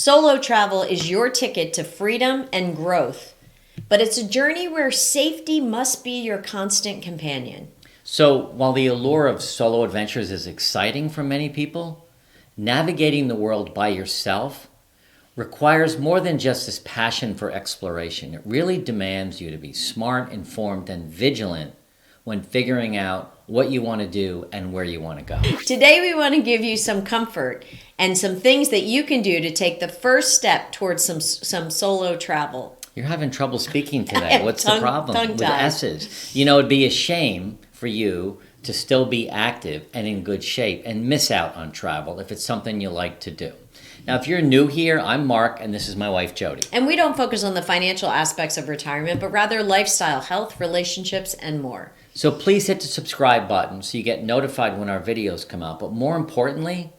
Solo travel is your ticket to freedom and growth, but it's a journey where safety must be your constant companion. So while the allure of solo adventures is exciting for many people, navigating the world by yourself requires more than just this passion for exploration. It really demands you to be smart, informed, and vigilant when figuring out what you want to do and where you want to go. Today we want to give you some comfort and some things that you can do to take the first step towards some solo travel. You're having trouble speaking today. What's the problem with tongue-tied. S's? You know, it'd be a shame for you to still be active and in good shape and miss out on travel if it's something you like to do. Now, if you're new here, I'm Mark, and this is my wife, Jody. And we don't focus on the financial aspects of retirement, but rather lifestyle, health, relationships, and more. So please hit the subscribe button so you get notified when our videos come out. But more importantly,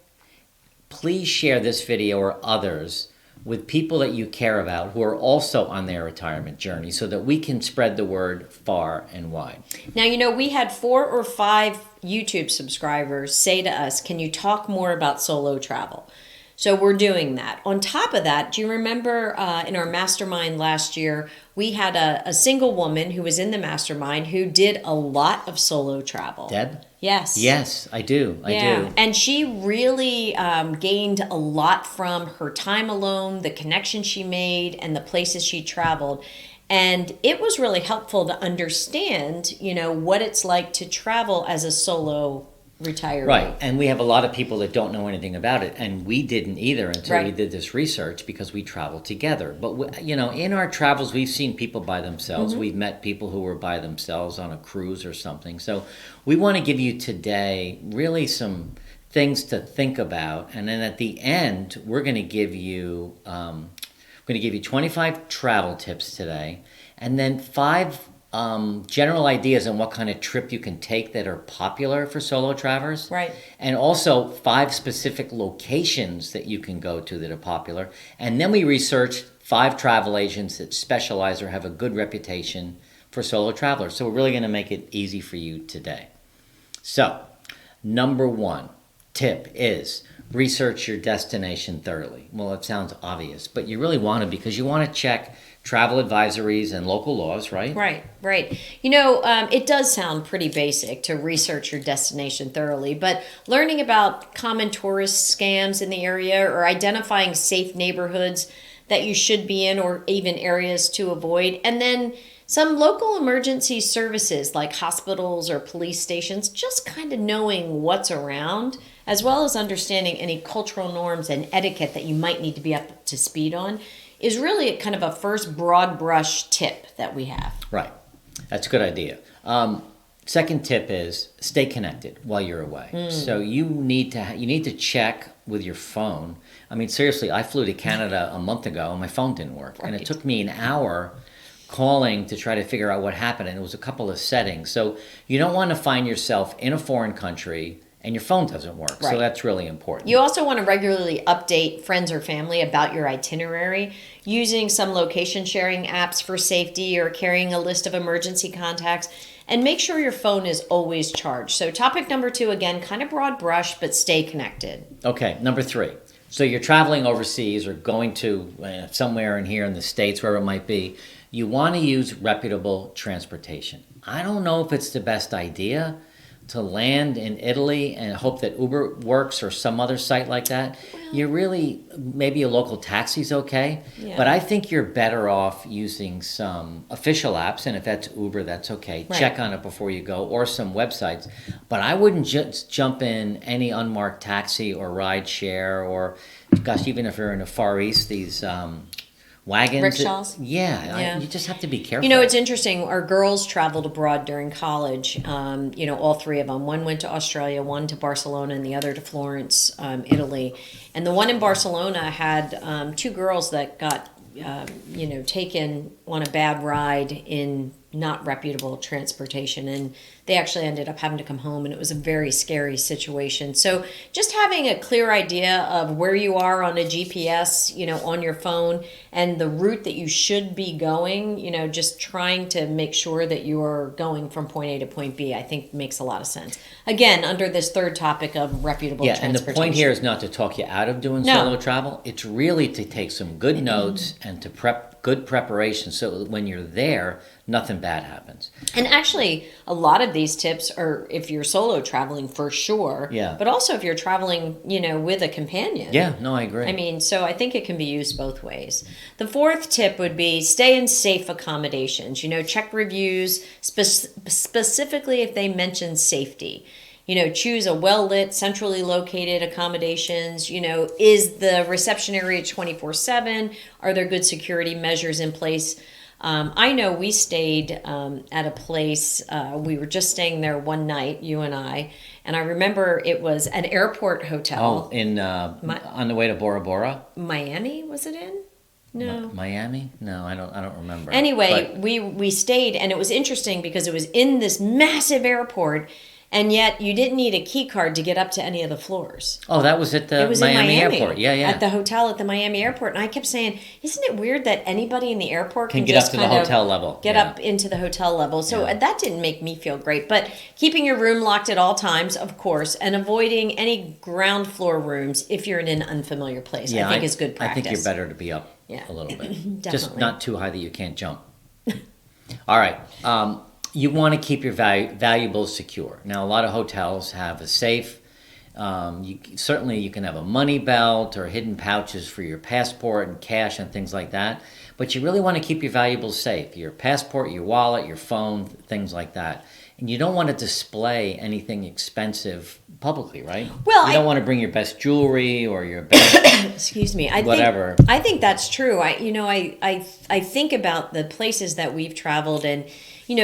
please share this video or others with people that you care about who are also on their retirement journey so that we can spread the word far and wide. Now, you know, we had 4 or 5 YouTube subscribers say to us, can you talk more about solo travel? So we're doing that. On top of that, do you remember in our mastermind last year, we had a single woman who was in the mastermind who did a lot of solo travel. Deb? Yes. Yes, I do. I do. And she really gained a lot from her time alone, the connections she made, and the places she traveled. And it was really helpful to understand, you know, what it's like to travel as a solo retiree. Right, and we have a lot of people that don't know anything about it, and we didn't either until we did this research because we traveled together. But, you know, in our travels, we've seen people by themselves. We've met people who were by themselves on a cruise or something. So we want to give you today really some things to think about, and then at the end, we're going to give you 25 travel tips today, and then 5 general ideas on what kind of trip you can take that are popular for solo travelers. Right. And also 5 specific locations that you can go to that are popular. And then we researched 5 travel agents that specialize or have a good reputation for solo travelers. So we're really going to make it easy for you today. So, number 1 tip is research your destination thoroughly. Well, it sounds obvious, but you really want to because you want to check travel advisories and local laws, right? Right. You know, it does sound pretty basic to research your destination thoroughly, but learning about common tourist scams in the area or identifying safe neighborhoods that you should be in or even areas to avoid, and then some local emergency services like hospitals or police stations, just kind of knowing what's around, as well as understanding any cultural norms and etiquette that you might need to be up to speed on, is really kind of a first broad brush tip that we have. Right. That's a good idea. Second tip is stay connected while you're away. So you need to check with your phone. I mean, seriously, I flew to Canada a month ago and my phone didn't work. Right. And it took me an hour calling to try to figure out what happened. And it was a couple of settings. So you don't want to find yourself in a foreign country and your phone doesn't work. Right. So that's really important. You also want to regularly update friends or family about your itinerary, using some location sharing apps for safety or carrying a list of emergency contacts, and make sure your phone is always charged. So topic number 2, again, kind of broad brush, but stay connected. Okay, number 3. So you're traveling overseas or going to somewhere in here in the States, wherever it might be. You want to use reputable transportation. I don't know if it's the best idea to land in Italy and hope that Uber works or some other site like that. You're really, maybe a local taxi's okay, but I think you're better off using some official apps, and if that's Uber, that's okay. Right. Check on it before you go, or some websites. But I wouldn't just jump in any unmarked taxi or ride share, or, gosh, even if you're in the Far East, these wagons. Rickshaws? Yeah. You just have to be careful. You know, it's interesting. Our girls traveled abroad during college, you know, all 3 of them. One went to Australia, one to Barcelona, and the other to Florence, Italy. And the one in Barcelona had 2 girls that got, taken on a bad ride in not reputable transportation, and they actually ended up having to come home, and it was a very scary situation. So just having a clear idea of where you are on a GPS, on your phone, and the route that you should be going, just trying to make sure that you are going from point A to point B, I think makes a lot of sense. Again, under this third topic of reputable transportation. And the point here is not to talk you out of doing solo travel. It's really to take some good notes and to prep good preparation so that when you're there, nothing bad happens. And actually, a lot of these tips are if you're solo traveling for sure. Yeah. But also if you're traveling, with a companion. Yeah, no, I agree. I mean, so I think it can be used both ways. The fourth tip would be stay in safe accommodations. Check reviews, specifically if they mention safety. Choose a well-lit, centrally located accommodations. Is the reception area 24/7? Are there good security measures in place? I know we stayed at a place, we were just staying there one night, you and I remember it was an airport hotel. On the way to Bora Bora? Miami, was it in? No. Miami? No, I don't remember. Anyway, we stayed, and it was interesting because it was in this massive airport, and yet you didn't need a key card to get up to any of the floors. Oh, that was at the Miami airport. Yeah. At the hotel at the Miami airport. And I kept saying, isn't it weird that anybody in the airport can get up to the hotel level? Get up into the hotel level. So that didn't make me feel great. But keeping your room locked at all times, of course, and avoiding any ground floor rooms if you're in an unfamiliar place, I think is good practice. I think you're better to be up a little bit. Definitely. Just not too high that you can't jump. All right. You want to keep your valuables secure. Now, a lot of hotels have a safe. Certainly, you can have a money belt or hidden pouches for your passport and cash and things like that. But you really want to keep your valuables safe. Your passport, your wallet, your phone, things like that. And you don't want to display anything expensive publicly, right? Well, you don't want to bring your best jewelry or your best excuse me, whatever. I think that's true. I think about the places that we've traveled, and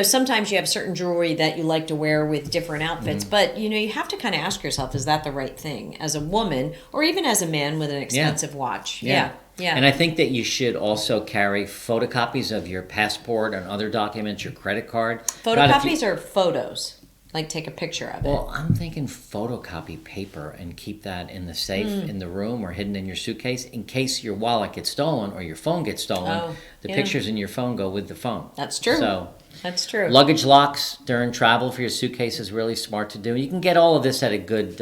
sometimes you have certain jewelry that you like to wear with different outfits, but you have to kind of ask yourself, is that the right thing as a woman or even as a man with an expensive watch? Yeah. And I think that you should also carry photocopies of your passport and other documents, your credit card. Photocopies or photos? Like take a picture of it. Well, I'm thinking photocopy paper and keep that in the safe in the room or hidden in your suitcase in case your wallet gets stolen or your phone gets stolen. The pictures in your phone go with the phone. That's true. So that's true. Luggage locks during travel for your suitcase is really smart to do. You can get all of this at a good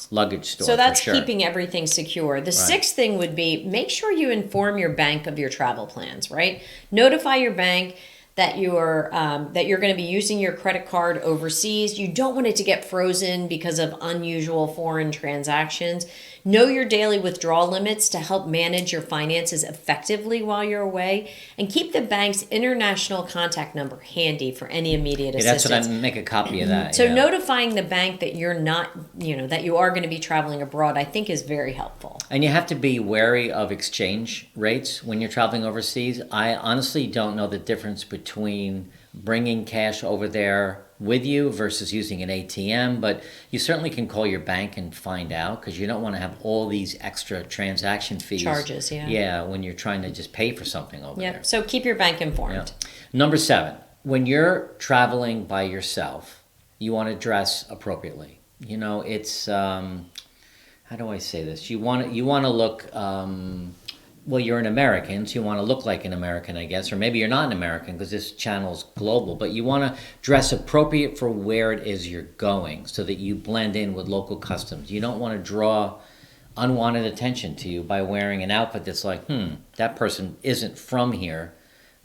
luggage store. So that's keeping everything secure. The sixth thing would be make sure you inform your bank of your travel plans, right? Notify your bank that you're going to be using your credit card overseas. You don't want it to get frozen because of unusual foreign transactions. Know your daily withdrawal limits to help manage your finances effectively while you're away, and keep the bank's international contact number handy for any immediate assistance. That's what I make a copy of that. So notifying the bank that you're not, that you are going to be traveling abroad, I think is very helpful. And you have to be wary of exchange rates when you're traveling overseas. I honestly don't know the difference between bringing cash over there with you versus using an ATM, but you certainly can call your bank and find out, because you don't want to have all these extra transaction fees. Charges, when you're trying to just pay for something over there. So keep your bank informed. Number 7, when you're traveling by yourself, you want to dress appropriately. It's how do I say this? You want to look well, you're an American, so you want to look like an American, I guess. Or maybe you're not an American because this channel's global. But you want to dress appropriate for where it is you're going so that you blend in with local customs. You don't want to draw unwanted attention to you by wearing an outfit that's like, that person isn't from here.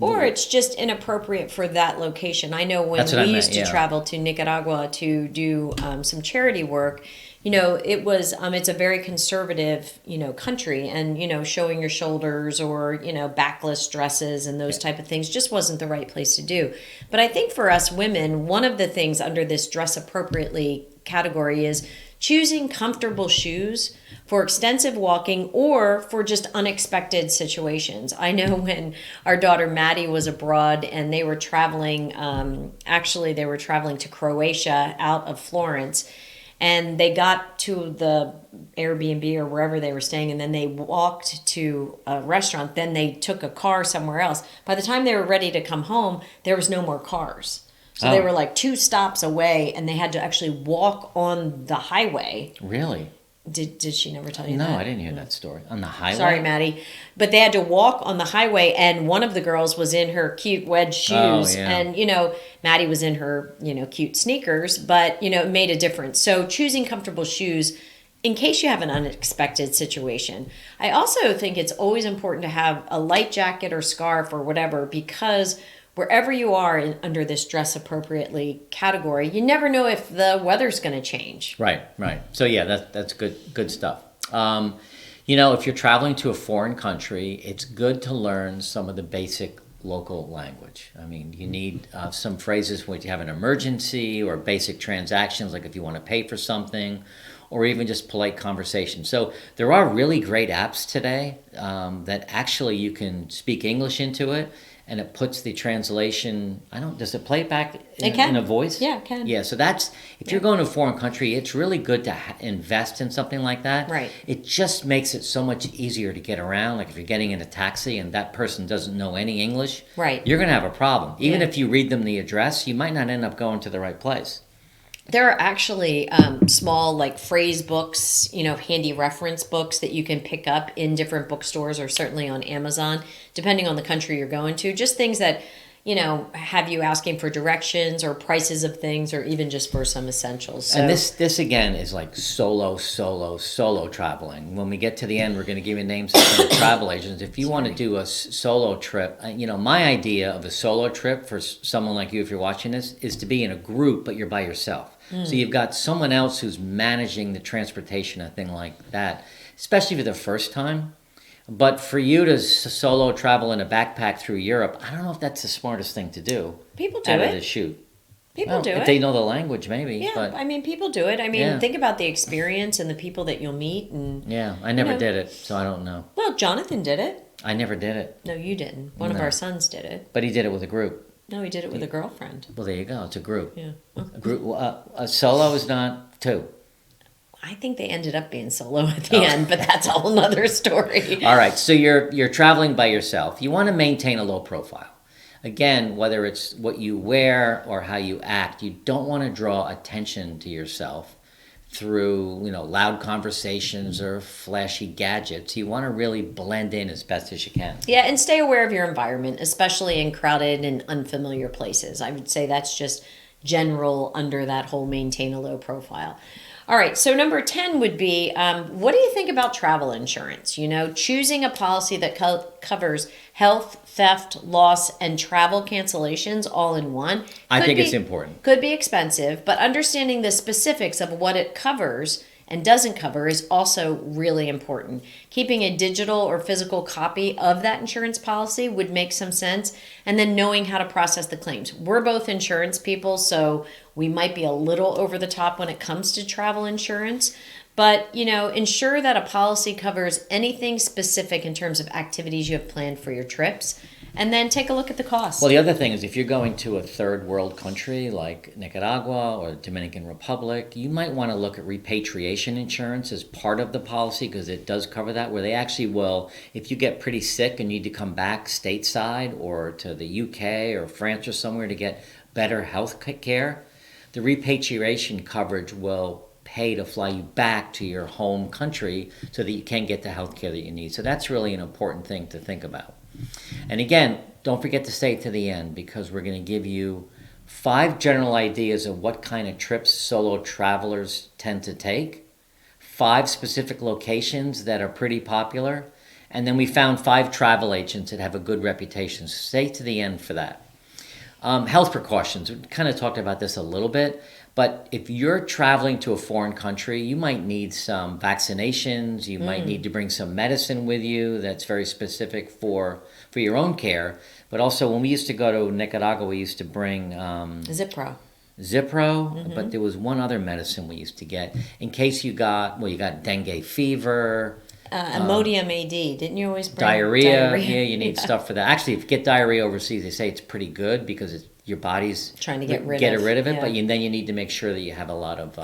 Or it's just inappropriate for that location. I know when we used to travel to Nicaragua to do some charity work, it was it's a very conservative country, and showing your shoulders or backless dresses and those type of things just wasn't the right place to do. But I think for us women, one of the things under this dress appropriately category is choosing comfortable shoes for extensive walking or for just unexpected situations. I know when our daughter Maddie was abroad and they were traveling, they were traveling to Croatia out of Florence. And they got to the Airbnb or wherever they were staying, and then they walked to a restaurant. Then they took a car somewhere else. By the time they were ready to come home, there was no more cars. So they were like 2 stops away, and they had to actually walk on the highway. Really? Did she never tell you No, that? I didn't hear that story. On the highway? Sorry, Maddie. But they had to walk on the highway, and one of the girls was in her cute wedge shoes. Oh, yeah. And, Maddie was in her, cute sneakers. But, it made a difference. So choosing comfortable shoes in case you have an unexpected situation. I also think it's always important to have a light jacket or scarf or whatever, because wherever you are under this dress appropriately category, you never know if the weather's going to change. Right. So yeah, that's good stuff. If you're traveling to a foreign country, it's good to learn some of the basic local language. I mean, you need some phrases when you have an emergency, or basic transactions, like if you want to pay for something, or even just polite conversation. So there are really great apps today that actually you can speak English into it, and it puts the translation. Does it play it back in a voice? Yeah, it can. Yeah, so if you're going to a foreign country, it's really good to invest in something like that. Right. It just makes it so much easier to get around. Like if you're getting in a taxi and that person doesn't know any English, right, you're going to have a problem. Even if you read them the address, you might not end up going to the right place. There are actually small phrase books, handy reference books that you can pick up in different bookstores, or certainly on Amazon, depending on the country you're going to. Just things that, have you asking for directions or prices of things, or even just for some essentials. So, and this again is like solo traveling. When we get to the end, we're going to give you names of some travel agents. If you want to do a solo trip, my idea of a solo trip for someone like you, if you're watching this, is to be in a group, but you're by yourself. So you've got someone else who's managing the transportation, a thing like that, especially for the first time. But for you to solo travel in a backpack through Europe, I don't know if that's the smartest thing to do. People do out it. of the chute. People do it. If they know the language, maybe. Yeah, but, people do it. Think about the experience and the people that you'll meet. And yeah, I never did it, so I don't know. Well, Jonathan did it. I never did it. No, you didn't. One of our sons did it. But he did it with a group. No, he did it with a girlfriend. Well, there you go. It's a group. Yeah. A group. A solo is not two. I think they ended up being solo at the end, but that's a whole nother story. All right, so you're traveling by yourself. You want to maintain a low profile. Again, whether it's what you wear or how you act, you don't want to draw attention to yourself through loud conversations or flashy gadgets. You want to really blend in as best as you can. Yeah, and stay aware of your environment, especially in crowded and unfamiliar places. I would say that's just general under that whole maintain a low profile. All right, so number 10 would be, what do you think about travel insurance? Choosing a policy that covers health, theft, loss, and travel cancellations all in one. I think it's important. Could be expensive, but understanding the specifics of what it covers and doesn't cover is also really important. Keeping a digital or physical copy of that insurance policy would make some sense, and then knowing how to process the claims. We're both insurance people, so we might be a little over the top when it comes to travel insurance, but ensure that a policy covers anything specific in terms of activities you have planned for your trips. And then take a look at the cost. Well, the other thing is, if you're going to a third world country like Nicaragua or Dominican Republic, you might want to look at repatriation insurance as part of the policy, because it does cover that, where they actually will, if you get pretty sick and need to come back stateside or to the UK or France or somewhere to get better health care, the repatriation coverage will pay to fly you back to your home country so that you can get the health care that you need. So that's really an important thing to think about. And again, don't forget to stay to the end, because we're going to give you 5 general ideas of what kind of trips solo travelers tend to take, 5 specific locations that are pretty popular, and then we found 5 travel agents that have a good reputation. So stay to the end for that. Health precautions. We kind of talked about this a little bit, but if you're traveling to a foreign country, you might need some vaccinations. You might need to bring some medicine with you that's very specific for your own care. But also, when we used to go to Nicaragua, we used to bring Zipro, but there was one other medicine we used to get in case you got dengue fever. Imodium AD. Didn't you always bring diarrhea? Yeah, you need stuff for that. Actually, if you get diarrhea overseas, they say it's pretty good because your body's trying to get rid of it, yeah. but then you need to make sure that you have a lot of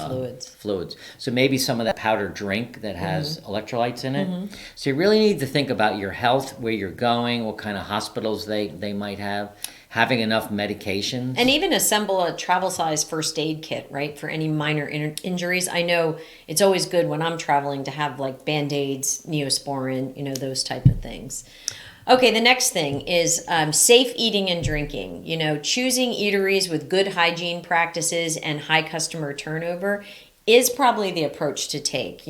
fluids. So maybe some of that powdered drink that has electrolytes in it. So you really need to think about your health, where you're going, what kind of hospitals they might have, having enough medications. And even assemble a travel size first aid kit, right, for any minor injuries. I know it's always good when I'm traveling to have like Band-Aids, Neosporin, those type of things. Okay, the next thing is safe eating and drinking. Choosing eateries with good hygiene practices and high customer turnover is probably the approach to take.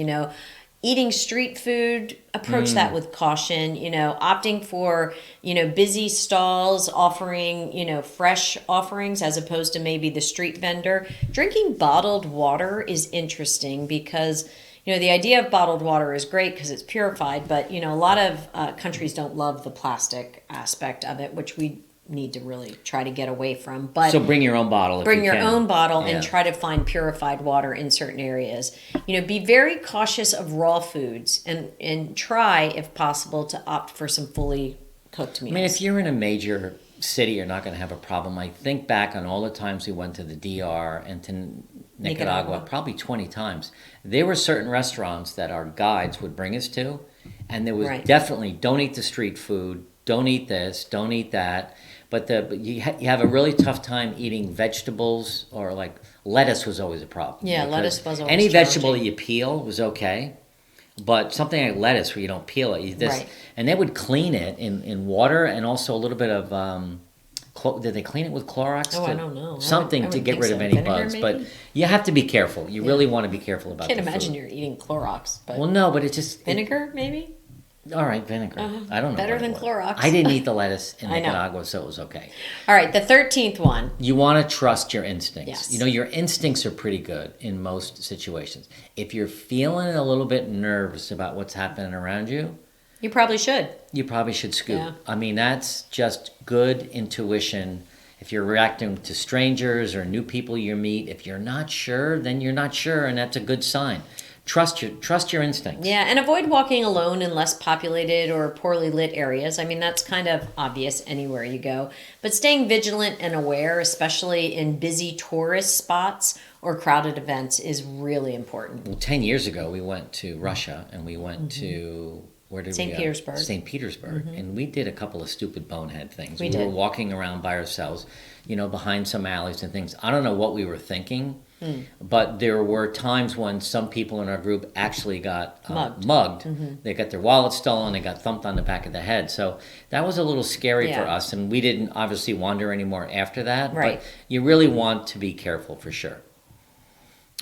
Eating street food, approach that with caution. Opting for busy stalls offering fresh offerings as opposed to maybe the street vendor. Drinking bottled water is interesting because the idea of bottled water is great because it's purified, but a lot of countries don't love the plastic aspect of it, which we need to really try to get away from. But so bring your own bottle. Bring your own bottle and try to find purified water in certain areas. Be very cautious of raw foods and try, if possible, to opt for some fully cooked meals. I mean, if you're in a major city, you're not going to have a problem. I think back on all the times we went to the DR and to Nicaragua, probably 20 times. There were certain restaurants that our guides would bring us to, and there was definitely don't eat the street food, don't eat this, don't eat that. But you have a really tough time eating vegetables, or like lettuce was always a problem. Yeah, lettuce was always any vegetable that challenging. you peel was okay, but something like lettuce where you don't peel it, and they would clean it in water and also a little bit of. Did they clean it with Clorox? I don't know. Something to get rid of any bugs, but you have to be careful. You really want to be careful about. I can't imagine you're eating Clorox. But well, no, but it's just vinegar, maybe. All right, vinegar. I don't know. Better than Clorox. I didn't eat the lettuce in Nicaragua, so it was okay. All right, the 13th one. You want to trust your instincts. Yes. Your instincts are pretty good in most situations. If you're feeling a little bit nervous about what's happening around you, you probably should. You probably should scoot. Yeah. I mean, that's just good intuition. If you're reacting to strangers or new people you meet, if you're not sure, then you're not sure, and that's a good sign. Trust your instincts. Yeah, and avoid walking alone in less populated or poorly lit areas. I mean, that's kind of obvious anywhere you go. But staying vigilant and aware, especially in busy tourist spots or crowded events, is really important. Well, 10 years ago, we went to Russia, and we went to... Where did we go? Petersburg. St. Petersburg. And we did a couple of stupid bonehead things. We were walking around by ourselves, behind some alleys and things. I don't know what we were thinking, but there were times when some people in our group actually got mugged. They got their wallets stolen. They got thumped on the back of the head. So that was a little scary for us. And we didn't obviously wander anymore after that. Right. But you really want to be careful for sure.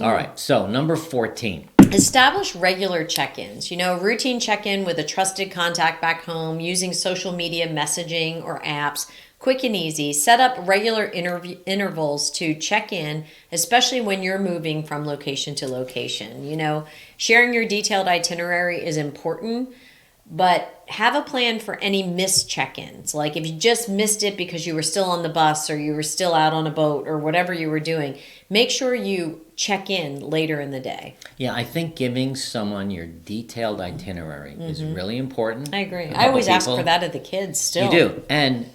All right, so number 14. Establish regular check-ins. Routine check-in with a trusted contact back home, using social media messaging or apps, quick and easy. Set up regular intervals to check in, especially when you're moving from location to location. Sharing your detailed itinerary is important, but have a plan for any missed check-ins. Like if you just missed it because you were still on the bus or you were still out on a boat or whatever you were doing, make sure you check in later in the day. Yeah, I think giving someone your detailed itinerary is really important. I agree. I always ask for that of the kids still. You do. And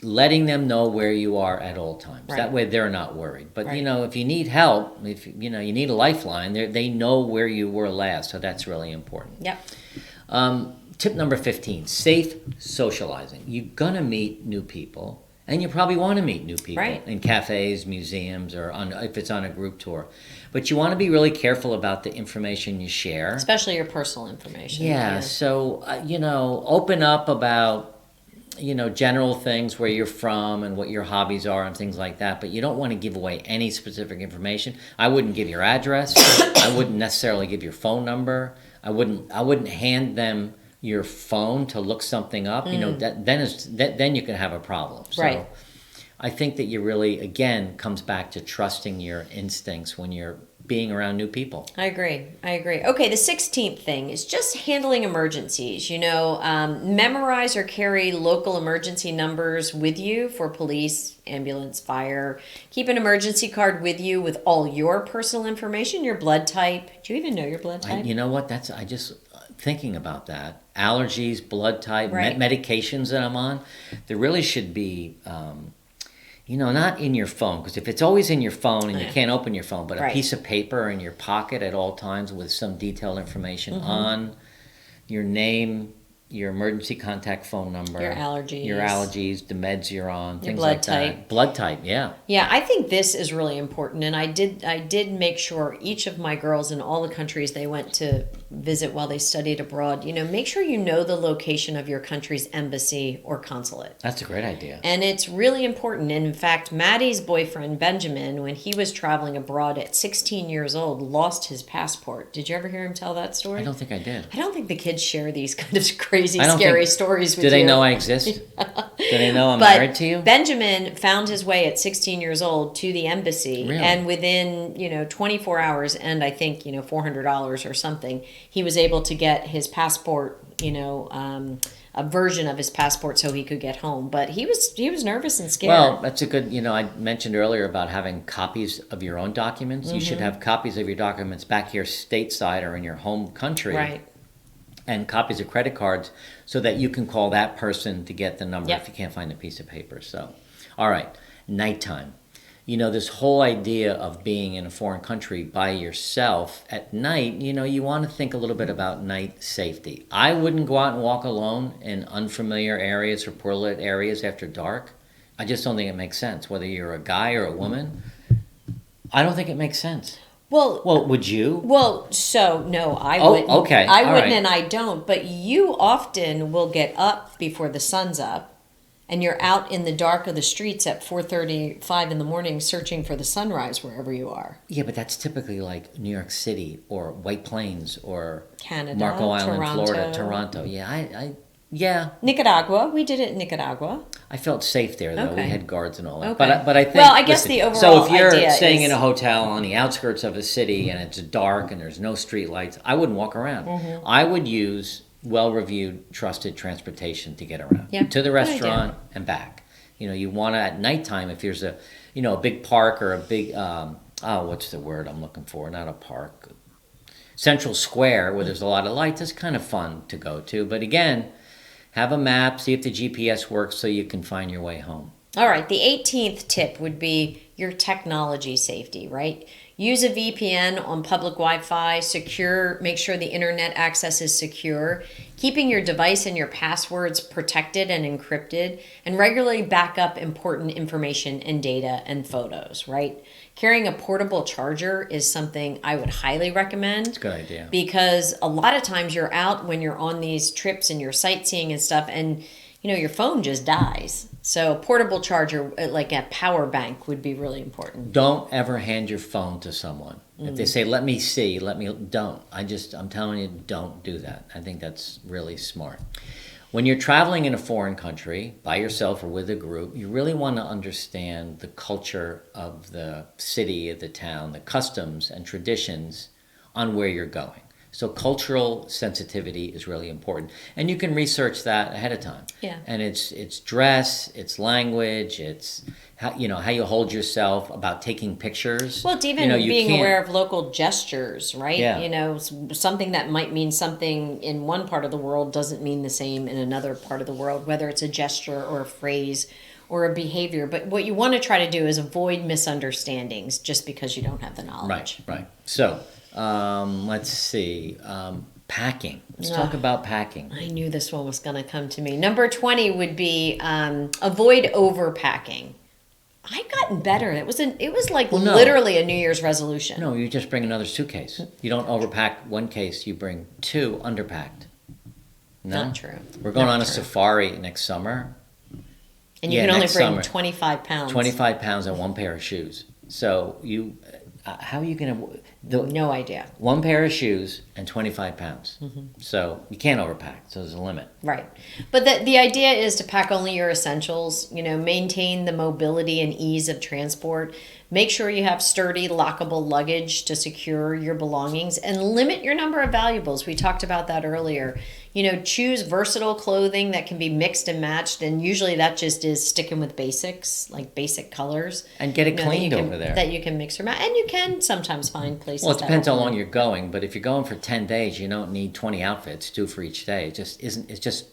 letting them know where you are at all times. Right. That way they're not worried. But, if you need help, if you need a lifeline, they know where you were last. So that's really important. Yep. Tip number 15, safe socializing. You're going to meet new people. And you probably want to meet new people in cafes, museums, or if it's on a group tour. But you want to be really careful about the information you share. Especially your personal information. Yeah, so, open up about, general things, where you're from and what your hobbies are and things like that. But you don't want to give away any specific information. I wouldn't give your address. I wouldn't necessarily give your phone number. I wouldn't hand them your phone to look something up, then you can have a problem. So I think that you really, again, comes back to trusting your instincts when you're being around new people. I agree. Okay, the 16th thing is just handling emergencies. Memorize or carry local emergency numbers with you for police, ambulance, fire. Keep an emergency card with you with all your personal information, your blood type. Do you even know your blood type? You know what? I just thinking about that. Allergies, blood type, medications that I'm on. There really should be not in your phone, because if it's always in your phone and you Yeah. can't open your phone, but a Right. piece of paper in your pocket at all times with some detailed information on your name, your emergency contact phone number, Your allergies. the meds you're on, things blood like that. type. Blood type, yeah. Yeah, I think this is really important, and I did make sure each of my girls in all the countries they went to visit while they studied abroad, make sure you know the location of your country's embassy or consulate. That's a great idea. And it's really important. And in fact, Maddie's boyfriend, Benjamin, when he was traveling abroad at 16 years old, lost his passport. Did you ever hear him tell that story? I don't think I did. I don't think the kids share these kind of crazy, I don't scary think- stories with Do they you. know I exist? Do they know I'm But married to you? Benjamin found his way at 16 years old to the embassy, Really? and within 24 hours, and I think $400 or something, he was able to get his passport. A version of his passport so he could get home. But he was nervous and scared. Well, that's a good, I mentioned earlier about having copies of your own documents. You should have copies of your documents back here stateside or in your home country. Right. And copies of credit cards so that you can call that person to get the number Yep. if you can't find a piece of paper. So, all right, nighttime. This whole idea of being in a foreign country by yourself at night, you want to think a little bit about night safety. I wouldn't go out and walk alone in unfamiliar areas or poor lit areas after dark. I just don't think it makes sense. Whether you're a guy or a woman, I don't think it makes sense. Well, Would you? Well, so no, I Oh, wouldn't. okay, I all wouldn't, right. and I don't. But you often will get up before the sun's up, and you're out in the dark of the streets at 4:35 in the morning, searching for the sunrise wherever you are. Yeah, but that's typically like New York City or White Plains or Canada, Marco Island, Toronto. Florida, Toronto. Yeah, Nicaragua. We did it in Nicaragua. I felt safe there though. Okay. We had guards and all that. Okay. But I think. Well, I guess the overall So if you're idea staying is- in a hotel on the outskirts of a city and it's dark and there's no street lights, I wouldn't walk around. Mm-hmm. I would use well-reviewed, trusted transportation to get around Yeah, to the good restaurant and back. You want to at nighttime if there's a big park or a big what's the word I'm looking for? Not a park. Central Square where there's a lot of lights. It's kind of fun to go to, but again, have a map, see if the GPS works so you can find your way home. All right, the 18th tip would be your technology safety, right? Use a VPN on public Wi-Fi, make sure the internet access is secure, keeping your device and your passwords protected and encrypted, and regularly back up important information and data and photos, right? Carrying a portable charger is something I would highly recommend. It's a good idea. Because a lot of times you're out when you're on these trips and you're sightseeing and stuff, and your phone just dies. So a portable charger, like a power bank, would be really important. Don't ever hand your phone to someone. If they say, let me see, don't. I'm telling you, don't do that. I think that's really smart. When you're traveling in a foreign country, by yourself or with a group, you really want to understand the culture of the city, of the town, the customs and traditions on where you're going. So cultural sensitivity is really important. And you can research that ahead of time. Yeah. And it's dress, it's language, it's how you hold yourself, about taking pictures. Well, it's even You being can't- aware of local gestures, right? Yeah. Something that might mean something in one part of the world doesn't mean the same in another part of the world, whether it's a gesture or a phrase or a behavior. But what you want to try to do is avoid misunderstandings just because you don't have the knowledge. Right. So, let's see. Packing. Let's talk about packing. I knew this one was going to come to me. Number 20 would be avoid overpacking. I've gotten better. It was like Well, no. literally a New Year's resolution. No, you just bring another suitcase. You don't overpack one case. You bring two underpacked. No? Not true. We're going Not on a true. safari next summer. And you Yeah, can only next bring summer. 25 pounds. 25 pounds and one pair of shoes. So how are you going to... No idea. One pair of shoes and 25 pounds. So you can't overpack. So there's a limit. Right. But the idea is to pack only your essentials, maintain the mobility and ease of transport. Make sure you have sturdy, lockable luggage to secure your belongings, and limit your number of valuables. We talked about that earlier. Choose versatile clothing that can be mixed and matched, and usually that just is sticking with basics, like basic colors. And get it that cleaned you can- over there. That you can mix or match. And you can sometimes find places Well, it that depends how will- long you're going, but if you're going for 10 days, you don't need 20 outfits, two for each day. It just isn't. It's just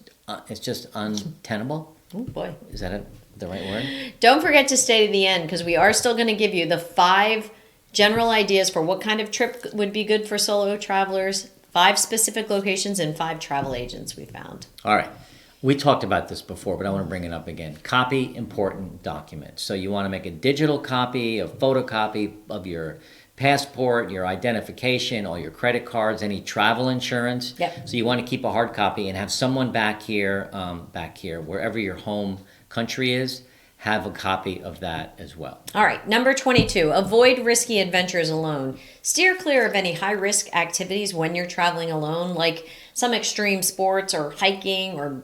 it's just untenable. Oh boy. Is that the right word? Don't forget to stay to the end because we are still going to give you the 5 general ideas for what kind of trip would be good for solo travelers, 5 specific locations, and 5 travel agents we found. All right. We talked about this before, but I want to bring it up again. Copy important documents. So you want to make a digital copy, a photocopy of your passport, your identification, all your credit cards, any travel insurance. Yep. So you want to keep a hard copy and have someone back here, wherever your home country is, have a copy of that as well. All right, number 22, avoid risky adventures alone. Steer clear of any high-risk activities when you're traveling alone, like some extreme sports or hiking or,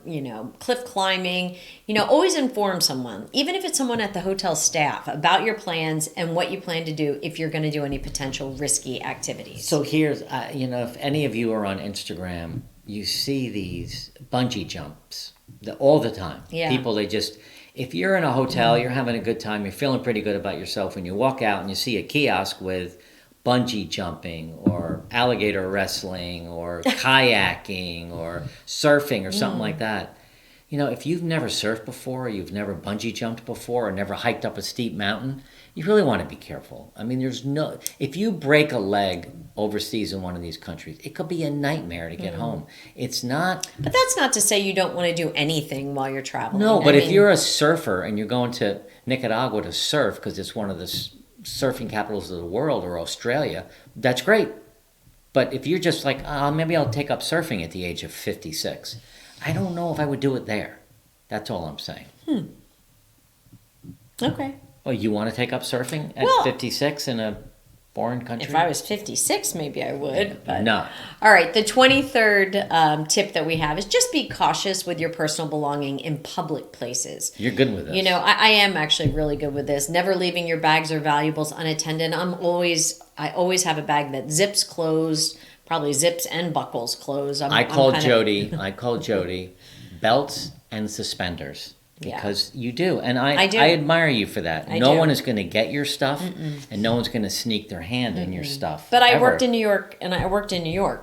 cliff climbing. Always inform someone, even if it's someone at the hotel staff, about your plans and what you plan to do if you're going to do any potential risky activities. So here's, if any of you are on Instagram, you see these bungee jumps all the time. Yeah. People, if you're in a hotel, you're having a good time, you're feeling pretty good about yourself, when you walk out and you see a kiosk with bungee jumping or alligator wrestling or kayaking or surfing or something like that. If you've never surfed before, or you've never bungee jumped before, or never hiked up a steep mountain, you really want to be careful. I mean, if you break a leg overseas in one of these countries, it could be a nightmare to get home. It's not. But that's not to say you don't want to do anything while you're traveling. No, but if you're a surfer and you're going to Nicaragua to surf because it's one of the surfing capitals of the world, or Australia, that's great. But if you're just like, maybe I'll take up surfing at the age of 56, I don't know if I would do it there. That's all I'm saying. Okay. Oh, you want to take up surfing at 56 in a foreign country? If I was 56, maybe I would. But. No. All right. The 23rd tip that we have is just be cautious with your personal belonging in public places. You're good with this. I am actually really good with this. Never leaving your bags or valuables unattended. I always have a bag that zips closed, probably zips and buckles closed. I call Jody belts and suspenders. Because you do. And I admire you for that. No one is going to get your stuff, and no one's going to sneak their hand in your stuff. But I worked in New York,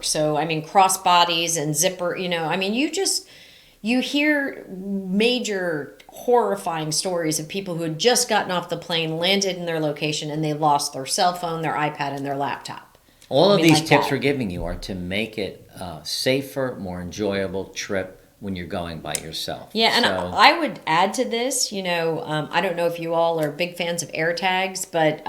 so, cross bodies and zipper, you hear major horrifying stories of people who had just gotten off the plane, landed in their location, and they lost their cell phone, their iPad, and their laptop. All of these tips we're giving you are to make it a safer, more enjoyable trip when you're going by yourself. Yeah, and I would add to this, I don't know if you all are big fans of air tags, but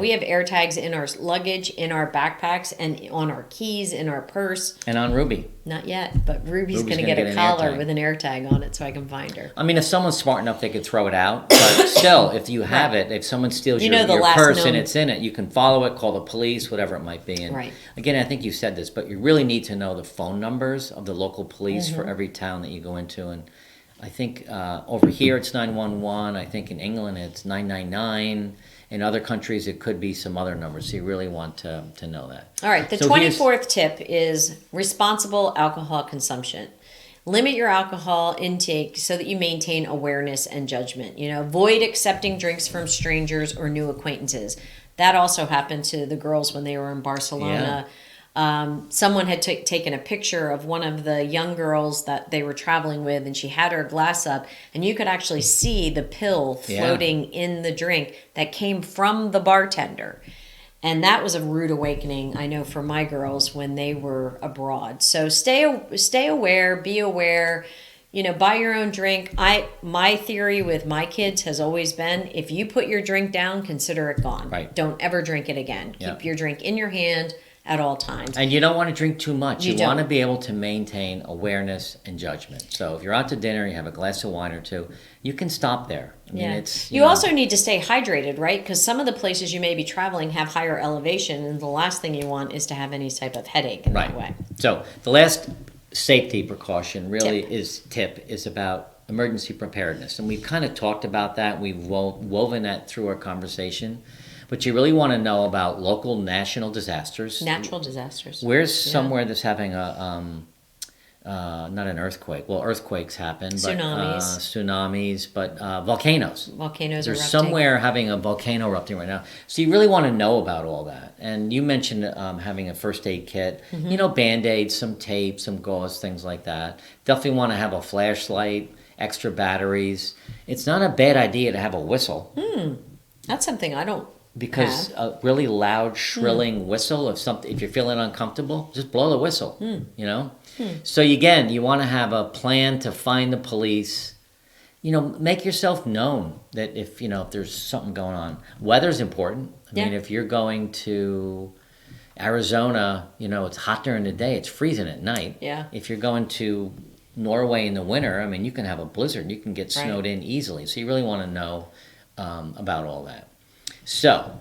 we have air tags in our luggage, in our backpacks, and on our keys, in our purse. And on Ruby. Not yet, but Ruby's going to get a collar with an air tag on it so I can find her. I mean, if someone's smart enough, they could throw it out. But still, if you have it, if someone steals your purse and it's in it, you can follow it, call the police, whatever it might be. And again, I think you said this, but you really need to know the phone numbers of the local police for every town that you go into. And I think over here it's 911. I think in England it's 999. In other countries, it could be some other numbers. So you really want to know that. All right. The 24th tip is responsible alcohol consumption. Limit your alcohol intake so that you maintain awareness and judgment. Avoid accepting drinks from strangers or new acquaintances. That also happened to the girls when they were in Barcelona. Someone had taken a picture of one of the young girls that they were traveling with, and she had her glass up, and you could actually see the pill floating in the drink that came from the bartender. And that was a rude awakening, I know, for my girls when they were abroad. So stay aware, be aware, buy your own drink. My theory with my kids has always been, if you put your drink down, consider it gone. Right. Don't ever drink it again. Keep your drink in your hand at all times. And you don't want to drink too much. You want to be able to maintain awareness and judgment. So if you're out to dinner, you have a glass of wine or two, you can stop there. I mean, you also need to stay hydrated, right? Because some of the places you may be traveling have higher elevation, and the last thing you want is to have any type of headache in that way. So the last safety precaution is about emergency preparedness. And we've kind of talked about that. We've woven that through our conversation. But you really want to know about local national disasters. Natural disasters. Where's somewhere that's having a not an earthquake. Well, earthquakes happen, but but volcanoes. Volcanoes There's erupting. somewhere having a volcano erupting right now. So you really want to know about all that. And you mentioned having a first aid kit, Band-Aids, some tape, some gauze, things like that. Definitely want to have a flashlight, extra batteries. It's not a bad idea to have a whistle. That's something I don't Because have. a really loud, shrilling whistle, if you're feeling uncomfortable, just blow the whistle, So again, you want to have a plan to find the police. Make yourself known that if there's something going on. Weather's important. I mean, if you're going to Arizona, it's hot during the day, it's freezing at night. Yeah. If you're going to Norway in the winter, I mean, you can have a blizzard. You can get snowed in easily. So you really want to know about all that. So,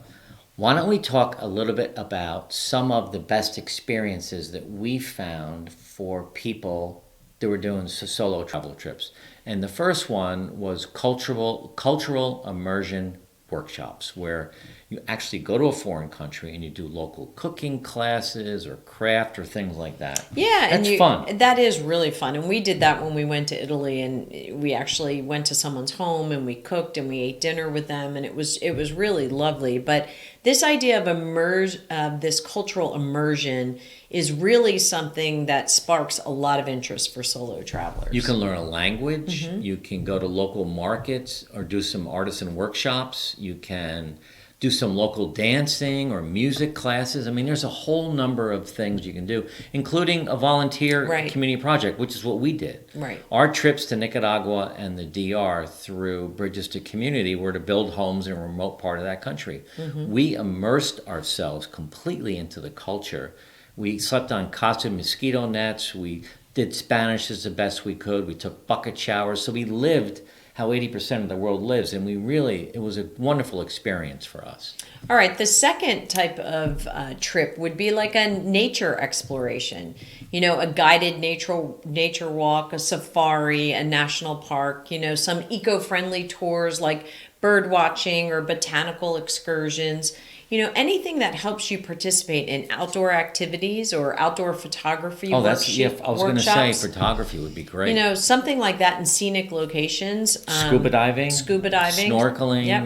why don't we talk a little bit about some of the best experiences that we found for people that were doing solo travel trips. And the first one was cultural immersion workshops, where you actually go to a foreign country and you do local cooking classes or craft or things like that. Yeah, That's fun. That is really fun. And we did that when we went to Italy, and we actually went to someone's home and we cooked and we ate dinner with them, and it was really lovely. But this idea of this cultural immersion is really something that sparks a lot of interest for solo travelers. You can learn a language. You can go to local markets or do some artisan workshops. You can do some local dancing or music classes. I mean, there's a whole number of things you can do, including a volunteer community project, which is what we did. Right. Our trips to Nicaragua and the DR through Bridges to Community were to build homes in a remote part of that country. We immersed ourselves completely into the culture. We slept on casa mosquito nets. We did Spanish as the best we could. We took bucket showers. So we lived how 80% of the world lives, and it was a wonderful experience for us. All right, the second type of trip would be like a nature exploration. A guided nature walk, a safari, a national park, some eco-friendly tours like bird watching or botanical excursions. Anything that helps you participate in outdoor activities or outdoor photography I was going to say photography would be great. Something like that in scenic locations. Scuba diving. Snorkeling. Yep.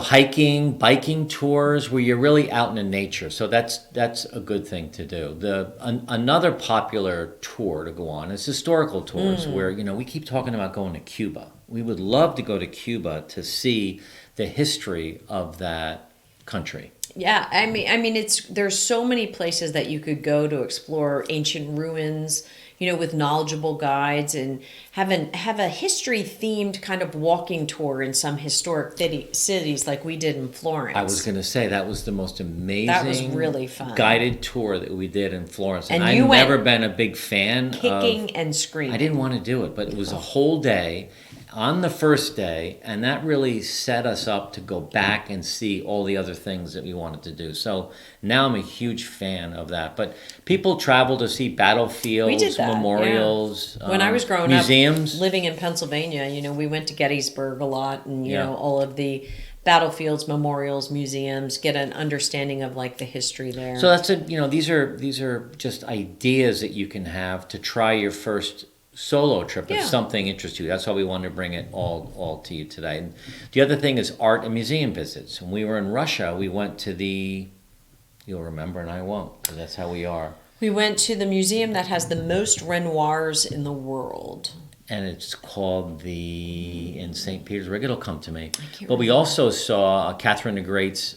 Hiking, biking tours where you're really out in the nature. So that's a good thing to do. Another popular tour to go on is historical tours where, we keep talking about going to Cuba. We would love to go to Cuba to see the history of that country. Yeah, I mean, there's so many places that you could go to explore ancient ruins, with knowledgeable guides, and have a history themed kind of walking tour in some historic cities like we did in Florence. I was going to say that was the most amazing, that was really fun, guided tour that we did in Florence, and I've never been a big fan kicking and screaming. I didn't want to do it, but it was a whole day. On the first day, and that really set us up to go back and see all the other things that we wanted to do. So now I'm a huge fan of that. But people travel to see battlefields, we did that, memorials, when I was growing museums. up, living in Pennsylvania, we went to Gettysburg a lot, and all of the battlefields, memorials, museums, get an understanding of like the history there. So that's these are just ideas that you can have to try your first solo trip if something interests you. That's why we wanted to bring it all to you today. And the other thing is art and museum visits. When we were in Russia, we went to you'll remember and I won't, because that's how we are. We went to the museum that has the most Renoirs in the world. And it's called in St. Petersburg. It'll come to me. But we remember. Also saw Catherine the Great's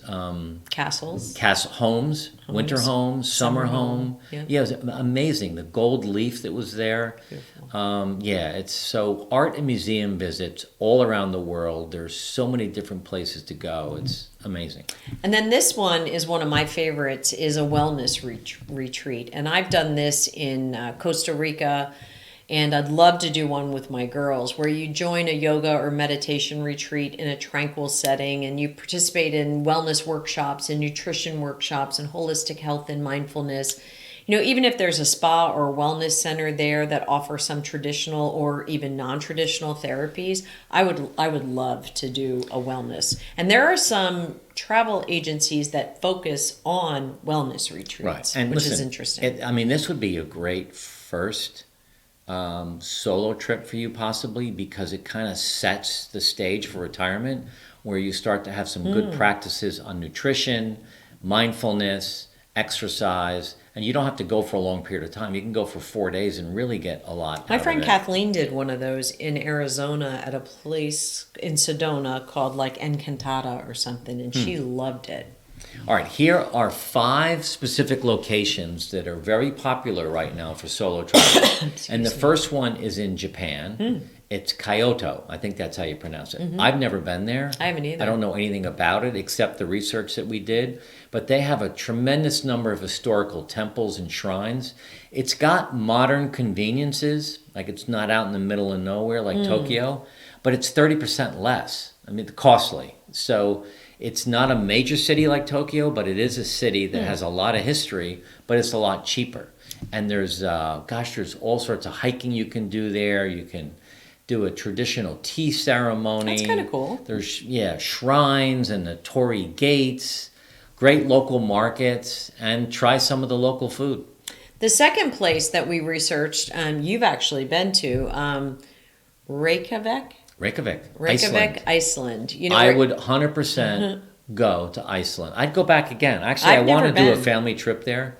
castles, homes, winter homes, summer home. Yep. Yeah, it was amazing. The gold leaf that was there. It's so art and museum visits all around the world. There's so many different places to go. It's amazing. And then this one is one of my favorites, is a wellness retreat. And I've done this in Costa Rica, and I'd love to do one with my girls, where you join a yoga or meditation retreat in a tranquil setting, and you participate in wellness workshops and nutrition workshops and holistic health and mindfulness. even if there's a spa or wellness center there that offer some traditional or even non-traditional therapies, I would love to do a wellness. And there are some travel agencies that focus on wellness retreats, And which listen, is interesting. this would be a great first solo trip for you, possibly, because it kind of sets the stage for retirement, where you start to have some good practices on nutrition, mindfulness, exercise, and you don't have to go for a long period of time. You can go for 4 days and really get a lot My out friend of it. Kathleen did one of those in Arizona at a place in Sedona called like Encantada or something, and she loved it. All right, here are 5 specific locations that are very popular right now for solo travel. And the first one is in Japan. It's Kyoto. I think that's how you pronounce it. I've never been there. I haven't either. I don't know anything about it except the research that we did. But they have a tremendous number of historical temples and shrines. It's got modern conveniences, like it's not out in the middle of nowhere like Tokyo, but it's 30% less. Costly. So it's not a major city like Tokyo, but it is a city that has a lot of history, but it's a lot cheaper. And there's all sorts of hiking you can do there. You can do a traditional tea ceremony. That's kind of cool. There's, shrines and the torii gates, great local markets, and try some of the local food. The second place that we researched, you've actually been to, Reykjavik, Iceland. I would 100% go to Iceland. I'd go back again. Actually, I've I want to never do a been. family trip there.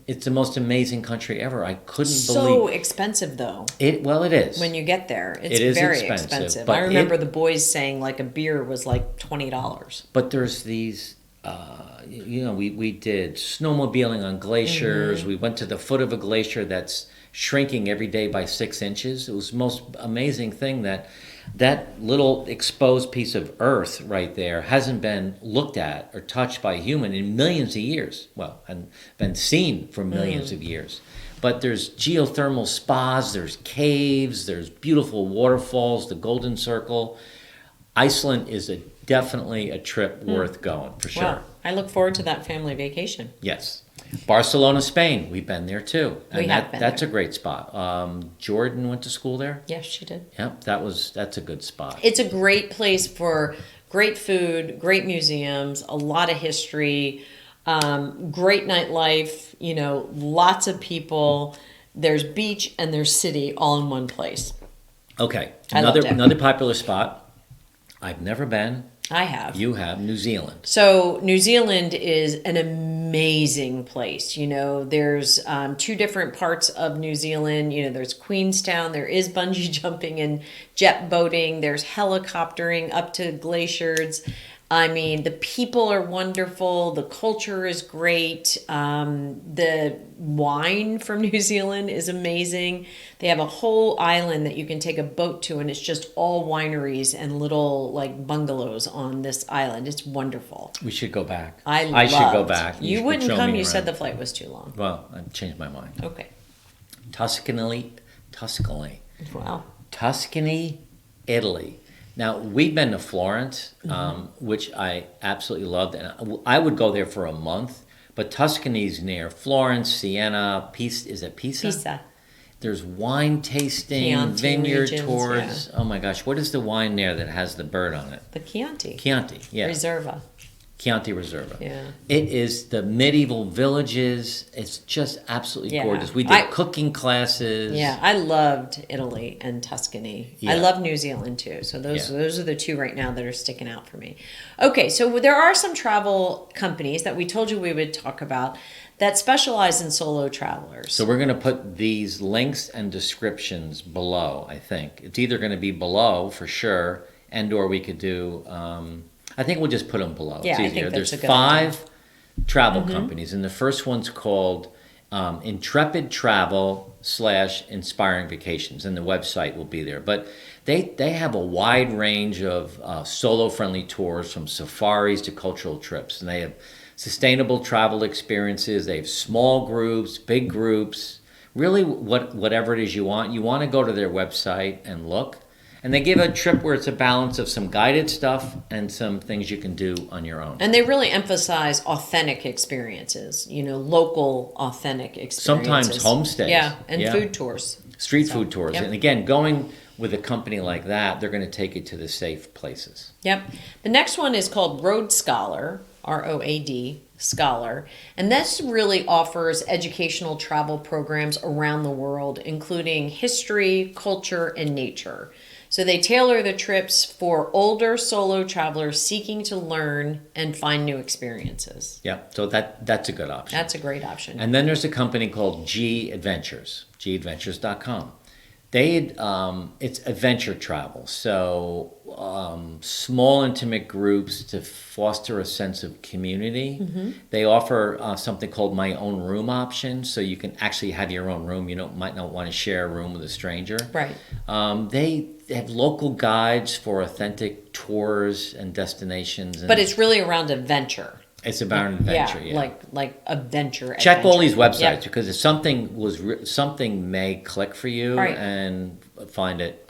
It's the most amazing country ever. I couldn't So believe expensive though. it. Well, it is. When you get there, it's It is very expensive, expensive. but I remember the boys saying like a beer was like $20. But there's these, we did snowmobiling on glaciers. We went to the foot of a glacier that's shrinking every day by 6 inches. It was the most amazing thing that little exposed piece of earth right there hasn't been looked at or touched by a human in millions of years. Well, and been seen for millions of years. But there's geothermal spas, there's caves, there's beautiful waterfalls, the Golden Circle. Iceland is definitely a trip worth going, for sure. Well, I look forward to that family vacation. Yes. Barcelona, Spain. We've been there too. And that's there. a great spot. Jordan went to school there. Yes, she did. Yep, that's a good spot. It's a great place for great food, great museums, a lot of history, great nightlife, lots of people. There's beach and there's city all in one place. Okay, I loved it. another popular spot. I've never been. I have. You have. New Zealand. So New Zealand is an amazing place. There's 2 different parts of New Zealand. There's Queenstown. There is bungee jumping and jet boating. There's helicoptering up to glaciers. The people are wonderful. The culture is great. The wine from New Zealand is amazing. They have a whole island that you can take a boat to, and it's just all wineries and little like bungalows on this island. It's wonderful. We should go back. I should go back. You should wouldn't show come. me You around. said the flight was too long. Well, I've changed my mind. Okay. Tuscany, Wow. Tuscany, Italy. Now, we've been to Florence, which I absolutely loved, and I would go there for a month, but Tuscany's near Florence, Siena, is it Pisa? Pisa. There's wine tasting, Chianti vineyard regions, tours. Oh my gosh, what is the wine there that has the bird on it? The Chianti. Chianti, yeah. Reserva. Chianti Reserva. Yeah. It is the medieval villages. It's just absolutely gorgeous. We did cooking classes. Yeah, I loved Italy and Tuscany. Yeah. I love New Zealand too. So those Yeah. are the 2 right now that are sticking out for me. Okay, so there are some travel companies that we told you we would talk about that specialize in solo travelers. So we're going to put these links and descriptions below, I think. It's either going to be below for sure, and or we could do... I think we'll just put them below. Yeah, it's I easier. think that's There's a good 5 travel companies, and the first one's called Intrepid Travel / Inspiring Vacations, and the website will be there. But they have a wide range of solo-friendly tours, from safaris to cultural trips, and they have sustainable travel experiences. They have small groups, big groups, really whatever it is you want. You want to go to their website and look. And they give a trip where it's a balance of some guided stuff and some things you can do on your own. And they really emphasize authentic experiences, local authentic experiences. Sometimes homestays. Yeah, and food tours. Street food tours. Yep. And again, going with a company like that, they're going to take you to the safe places. Yep. The next one is called Road Scholar, ROAD, Scholar. And this really offers educational travel programs around the world, including history, culture, and nature. So they tailor the trips for older solo travelers seeking to learn and find new experiences. Yeah, so that's a good option. That's a great option. And then there's a company called G Adventures, gadventures.com. It's adventure travel, so small intimate groups to foster a sense of community. Mm-hmm. They offer something called My Own Room option, so you can actually have your own room. You might not want to share a room with a stranger. Right. They have local guides for authentic tours and destinations. But it's really around adventure. It's about an adventure, yeah. Like adventure. Check all these websites, yep. because if something may click for you, right. and find it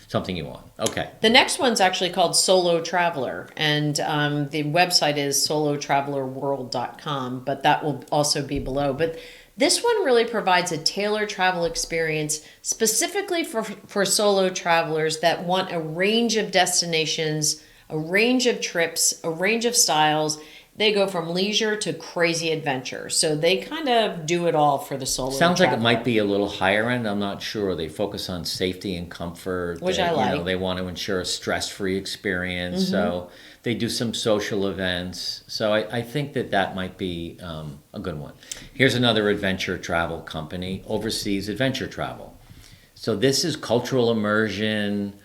something you want. Okay. The next one's actually called Solo Traveler, and the website is solotravelerworld.com, but that will also be below. But this one really provides a tailored travel experience specifically for solo travelers that want a range of destinations, a range of trips, a range of styles. They go from leisure to crazy adventure. So they kind of do it all for the solo Sounds traveler. like it might be a little higher end. I'm not sure. They focus on safety and comfort. Which I like. They want to ensure a stress-free experience. Mm-hmm. So they do some social events. So I think that might be a good one. Here's another adventure travel company, Overseas Adventure Travel. So this is cultural immersion,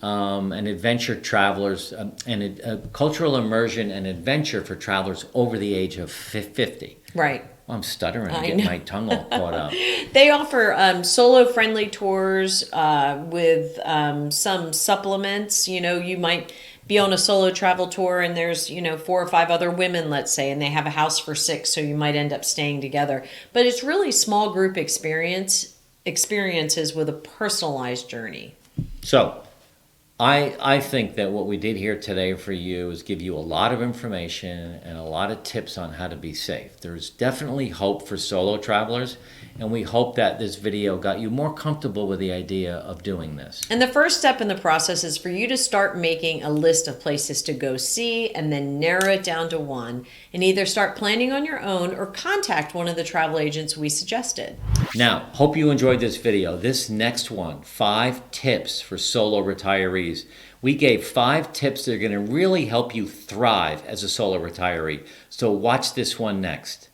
and adventure travelers, and cultural immersion and adventure for travelers over the age of 50. Right. Well, I'm stuttering. I'm getting my tongue all caught up. They offer solo-friendly tours with some supplements. You might be on a solo travel tour and there's 4 or 5 other women, let's say, and they have a house for 6, so you might end up staying together. But it's really small group experiences with a personalized journey. So I think that what we did here today for you is give you a lot of information and a lot of tips on how to be safe. There's definitely hope for solo travelers, and we hope that this video got you more comfortable with the idea of doing this. And the first step in the process is for you to start making a list of places to go see and then narrow it down to one, and either start planning on your own or contact one of the travel agents we suggested. Now, hope you enjoyed this video. This next one, 5 tips for solo retirees. We gave 5 tips that are going to really help you thrive as a solo retiree. So watch this one next.